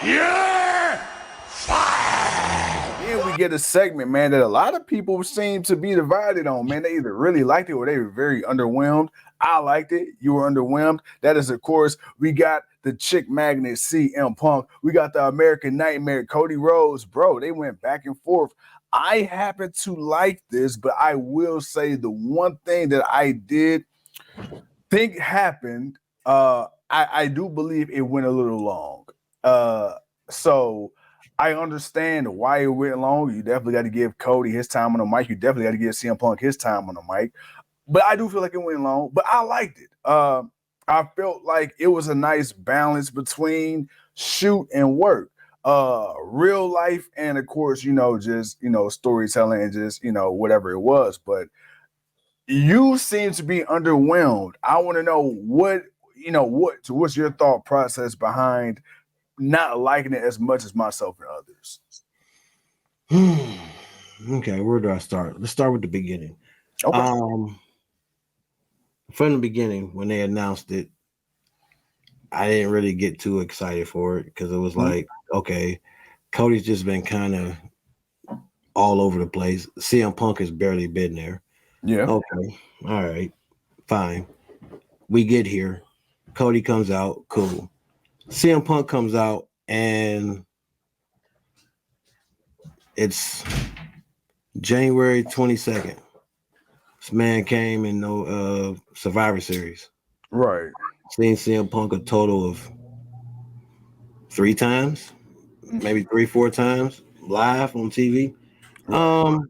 You're fired. Then we get a segment, man, that a lot of people seem to be divided on, man. They either really liked it or they were very underwhelmed. I liked it. You were underwhelmed. That is, of course, we got the chick magnet CM Punk. We got the American Nightmare Cody Rhodes. Bro, they went back and forth. I happen to like this, but I will say the one thing that I did think happened, I do believe it went a little long. So I understand why it went long. You definitely got to give Cody his time on the mic. You definitely got to give CM Punk his time on the mic. But I do feel like it went long, but I liked it. I felt like it was a nice balance between shoot and work. Real life and of course, just storytelling and just, whatever it was. But you seem to be underwhelmed. I want to know what's your thought process behind not liking it as much as myself and others. Okay, where do I start? Let's start with the beginning. Okay. From the beginning, when they announced it, I didn't really get too excited for it because it was like, okay, Cody's just been kind of all over the place. CM Punk has barely been there. Yeah. Okay. All right. Fine. We get here. Cody comes out. Cool. CM Punk comes out and it's January 22nd. This man came in no Survivor Series. Right. Seen CM Punk a total of 3 times, maybe 3-4 times live on TV. Right.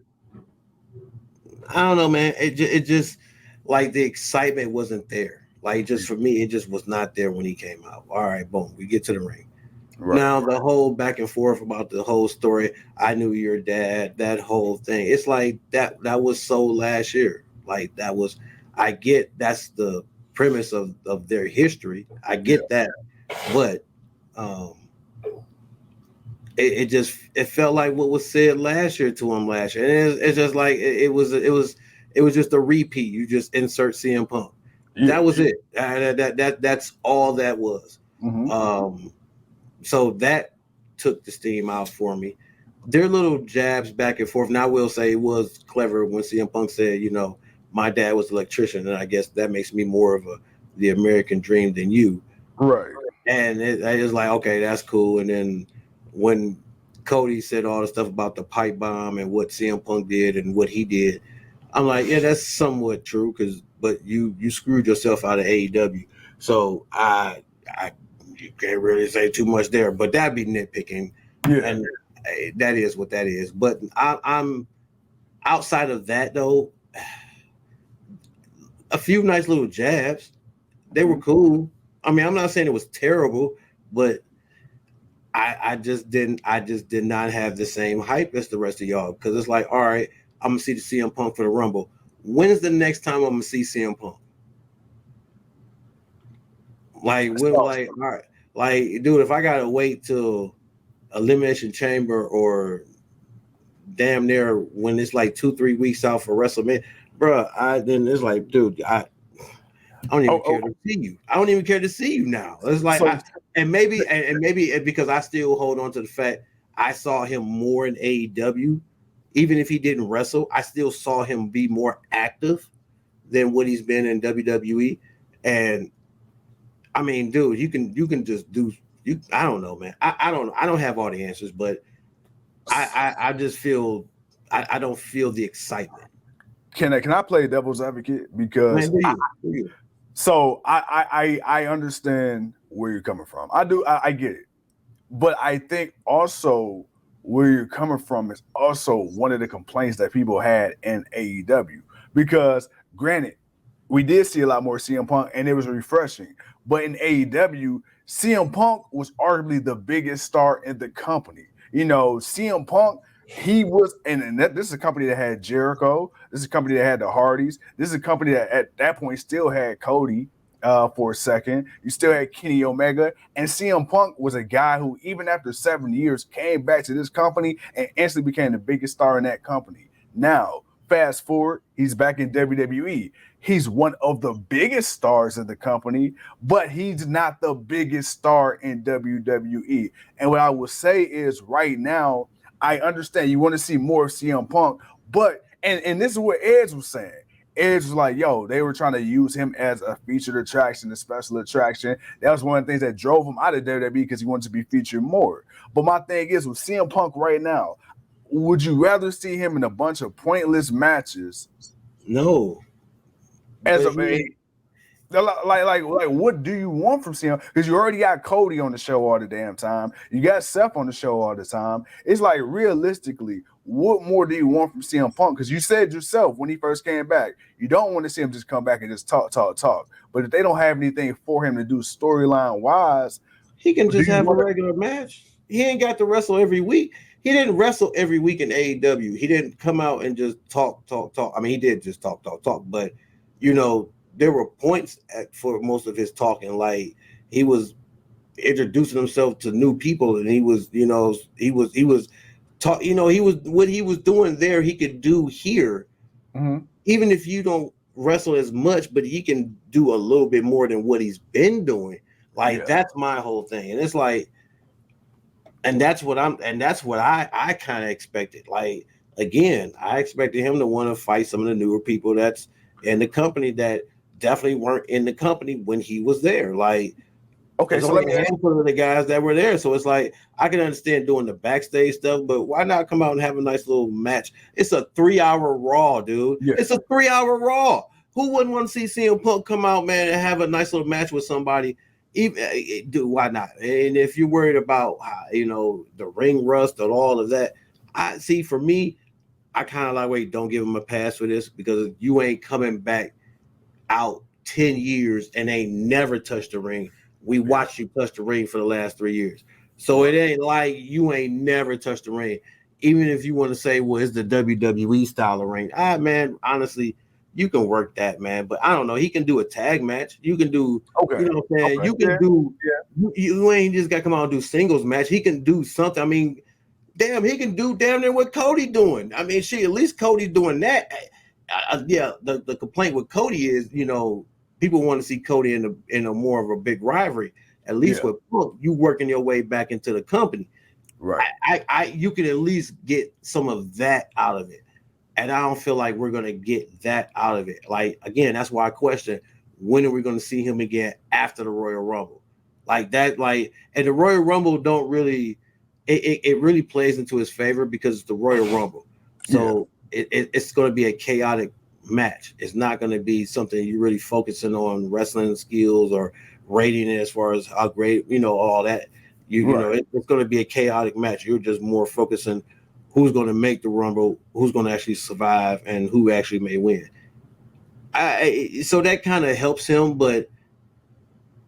I don't know, man. It just like the excitement wasn't there. Like just for me, it just was not there when he came out. All right, boom, we get to the ring. Right. Now the whole back and forth about the whole story. I knew your dad. That whole thing. It's like that was so last year. Like that was. I get that's the premise of their history. I get that, but it felt like what was said last year to him last year, and it's just like it was just a repeat. You just insert CM Punk. Yeah. That was it. That's all that was. Mm-hmm. So that took the steam out for me. Their little jabs back and forth. Now I will say it was clever when CM Punk said, my dad was an electrician, and I guess that makes me more of the American dream than you. Right. And it was like, okay, that's cool. And then when Cody said all the stuff about the pipe bomb and what CM Punk did and what he did, I'm like, yeah, that's somewhat true. But you screwed yourself out of AEW, so you can't really say too much there. But that'd be nitpicking, and that is what that is. But I'm outside of that though. A few nice little jabs, they were cool. I mean, I'm not saying it was terrible, but I just did not have the same hype as the rest of y'all because it's like, all right, I'm gonna see the CM Punk for the Rumble. When's the next time I'm gonna see CM Punk? Like, all right, like, dude, if I gotta wait till Elimination Chamber or damn near when it's like 2-3 weeks out for WrestleMania, bro, then it's like, dude, I don't even care to see you. I don't even care to see you now. It's like, maybe because I still hold on to the fact I saw him more in AEW, even if he didn't wrestle. I still saw him be more active than what he's been in WWE. And I mean, dude, you can just do you. I don't know, man. I don't have all the answers, but I just feel I don't feel the excitement. Can I play devil's advocate because? Man, So I understand where you're coming from. I do. I get it. But I think also where you're coming from is also one of the complaints that people had in AEW. Because granted, we did see a lot more CM Punk and it was refreshing. But in AEW, CM Punk was arguably the biggest star in the company. CM Punk, he was, and this is a company that had Jericho. This is a company that had the Hardys. This is a company that at that point still had Cody for a second. You still had Kenny Omega. And CM Punk was a guy who, even after 7 years, came back to this company and instantly became the biggest star in that company. Now, fast forward, he's back in WWE. He's one of the biggest stars in the company, but he's not the biggest star in WWE. And what I will say is right now, I understand you want to see more of CM Punk, but and this is what Edge was saying. Edge was like, yo, they were trying to use him as a featured attraction, a special attraction. That was one of the things that drove him out of WWE because he wanted to be featured more. But my thing is, with CM Punk right now, would you rather see him in a bunch of pointless matches? No. As like, what do you want from CM? Because you already got Cody on the show all the damn time. You got Seth on the show all the time. It's like, realistically, what more do you want from CM Punk? Because you said yourself when he first came back, you don't want to see him just come back and just talk. But if they don't have anything for him to do storyline wise, he can just have a regular match. He ain't got to wrestle every week. He didn't wrestle every week in AEW. He didn't come out and just talk. I mean, he did just talk. But, you know, there were points for most of his talking. Like, he was introducing himself to new people, and he was talk. You know, what he was doing there, he could do here. Mm-hmm. Even if you don't wrestle as much, but he can do a little bit more than what he's been doing. Like, that's my whole thing. And it's like, and that's what I kind of expected. Like, again, I expected him to want to fight some of the newer people that's in the company that definitely weren't in the company when he was there. Like, okay, so only a handful of the guys that were there. So it's like, I can understand doing the backstage stuff, but why not come out and have a nice little match? It's a 3-hour Raw, dude. Yeah. It's a 3-hour Raw. Who wouldn't want to see CM Punk come out, man, and have a nice little match with somebody? Dude, why not? And if you're worried about, you know, the ring rust and all of that, I see, for me, I kind of like, wait, don't give him a pass for this, because you ain't coming back out 10 years and ain't never touched the ring. We watched you touch the ring for the last 3 years. So it ain't like you ain't never touched the ring. Even if you want to say, well, it's the WWE style of ring. Man, honestly, you can work that, man. But I don't know. He can do a tag match. You can do, you know what I'm saying? You can do, you ain't just got to come out and do singles match. He can do something. I mean, damn, he can do damn near what Cody doing. I mean, at least Cody's doing that. The complaint with Cody is, you know, people want to see Cody in a more of a big rivalry. At least with Punk, you working your way back into the company. Right. You can at least get some of that out of it. And I don't feel like we're going to get that out of it. Like, again, that's why I question, when are we going to see him again after the Royal Rumble? Like that, like, and the Royal Rumble don't really, it really plays into his favor because it's the Royal Rumble. So it's going to be a chaotic match. It's not going to be something you're really focusing on wrestling skills or rating it as far as how great, you know, all that. You know, it's going to be a chaotic match. You're just more focusing who's going to make the Rumble, who's going to actually survive, and who actually may win. So that kind of helps him, but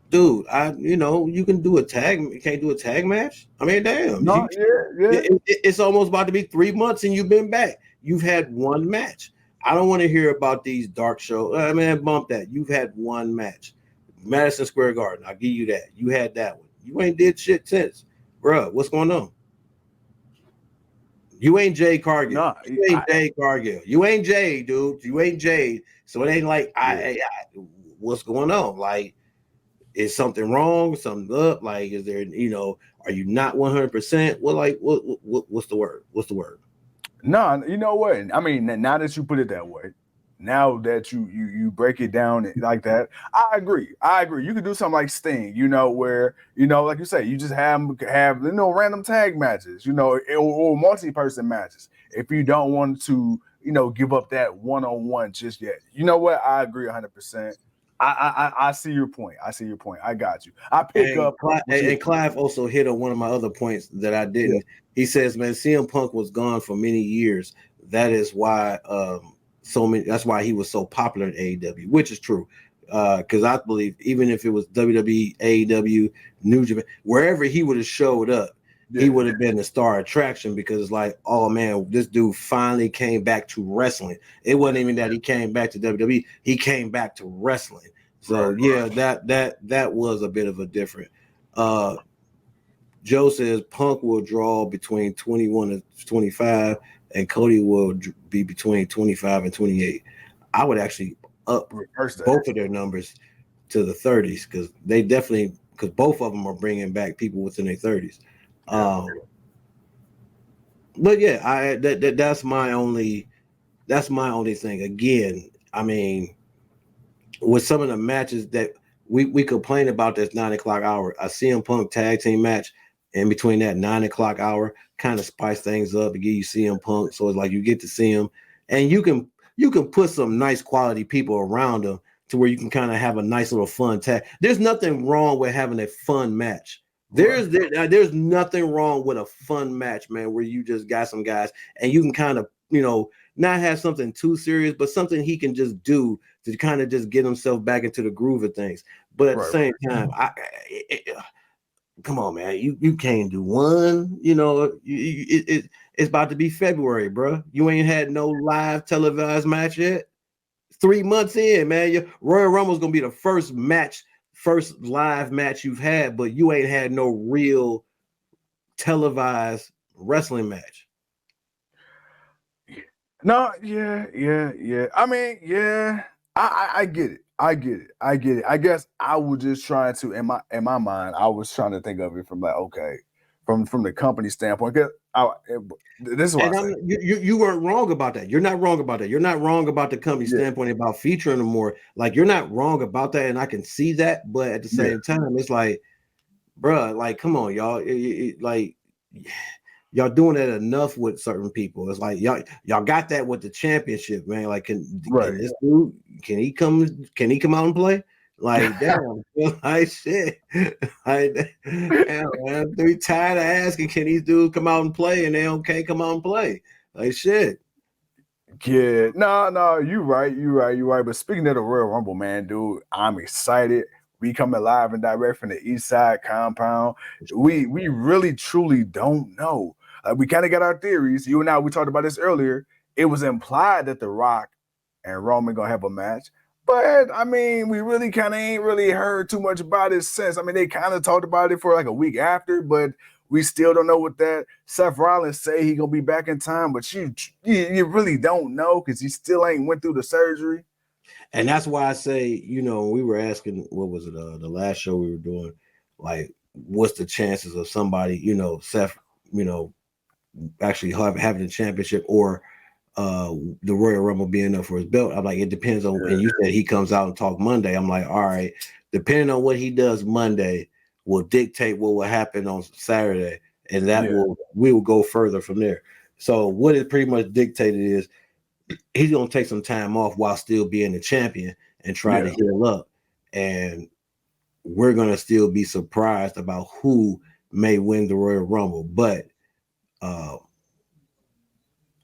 dude, you know, you can do a tag. You can't do a tag match. I mean, damn. No, it's almost about to be 3 months, and you've been back. You've had one match. I don't want to hear about these dark shows. I mean, bump that. You've had one match. Madison Square Garden. I'll give you that. You had that one. You ain't did shit since. Bruh, what's going on? You ain't Jay Cargill. No, you ain't Jay Cargill. You ain't Jay, dude. You ain't Jay. So it ain't like, what's going on? Like, is something wrong? Something up? Like, is there, you know, are you not 100%? Well, like, what's the word? What's the word? No, you know what? I mean, now that you put it that way, now that you break it down like that, I agree. You can do something like Sting, you know, where, you know, like you say, you just have you know, random tag matches, you know, or multi-person matches. If you don't want to, you know, give up that one-on-one just yet. You know what? I agree 100%. I see your point. I got you. I pick up. And Clive also hit on one of my other points that I didn't. Yeah. He says, man, CM Punk was gone for many years. That is why that's why he was so popular in AEW, which is true. Because I believe even if it was WWE, AEW, New Japan, wherever he would have showed up, he would have been the star attraction, because it's like, oh man, this dude finally came back to wrestling. It wasn't even that he came back to WWE, he came back to wrestling. So that was a bit of a different. Joe says Punk will draw between 21 and 25, and Cody will be between 25 and 28. I would actually up both of their numbers to the 30s because they definitely because both of them are bringing back people within their 30s. But yeah, that's my only thing. Again, I mean, with some of the matches that we complain about this 9 o'clock hour, a CM Punk tag team match in between that 9 o'clock hour kind of spice things up and give you CM Punk. So it's like you get to see him and you can put some nice quality people around him to where you can kind of have a nice little fun tag. There's nothing wrong with having a fun match. There's nothing wrong with a fun match, man, where you just got some guys and you can kind of, not have something too serious, but something he can just do to kind of just get himself back into the groove of things. But at the same time, come on, man, you can't do one. It's about to be February, bro. You ain't had no live televised match yet. 3 months in, man, your Royal Rumble's gonna be the first live match you've had, but you ain't had no real televised wrestling match. No, yeah. I mean, yeah, I get it. I guess I was just trying to, in my mind, I was trying to think of it from like, okay, from the company standpoint. This is what you weren't wrong about that. You're not wrong about that. You're not wrong about the company standpoint about featuring them more. Like you're not wrong about that, and I can see that. But at the same time, it's like, bruh, like, come on, y'all, y'all doing that enough with certain people. It's like y'all got that with the championship, man. Like, can this dude can he come out and play? Like, damn, like shit. Like, damn, man, they tired of asking, can these dudes come out and play? And they can't come out and play. Like shit. Yeah, no, you're right. But speaking of the Royal Rumble, man, dude, I'm excited. We coming live and direct from the East Side compound. We really truly don't know. We kind of got our theories. You and I, we talked about this earlier. It was implied that The Rock and Roman gonna have a match, but I mean, we really kind of ain't really heard too much about it since. I mean, they kind of talked about it for like a week after, but we still don't know what that. Seth Rollins say he gonna be back in time, but you really don't know because he still ain't went through the surgery. And that's why I say, we were asking, what was it, the last show we were doing, like, what's the chances of somebody, Seth, actually having a championship or the Royal Rumble being up for his belt? I'm like, it depends on. And you said he comes out and talk Monday. I'm like, all right, depending on what he does Monday will dictate what will happen on Saturday, and that we will go further from there. So what it pretty much dictated is he's gonna take some time off while still being the champion and try to heal up, and we're gonna still be surprised about who may win the Royal Rumble, but.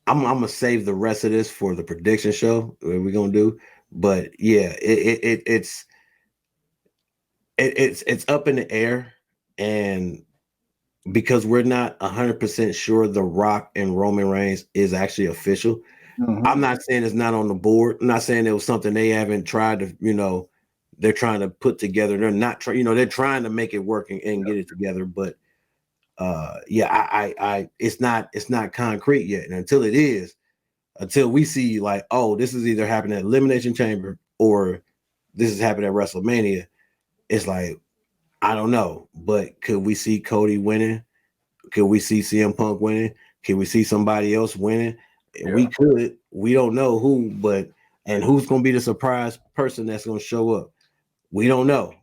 I'm gonna save the rest of this for the prediction show that we're gonna do. But yeah, it's up in the air, and because we're not 100% sure The Rock and Roman Reigns is actually official. Mm-hmm. I'm not saying it's not on the board. I'm not saying it was something they haven't tried to, they're trying to put together. They're not trying, they're trying to make it work and get it together, but. It's not concrete yet, and until we see like, oh, this is either happening at Elimination Chamber or this is happening at WrestleMania, it's like, I don't know. But could we see Cody winning? Could we see CM Punk winning? Can we see somebody else winning? Yeah. We could. We don't know who, and who's going to be the surprise person that's going to show up? We don't know.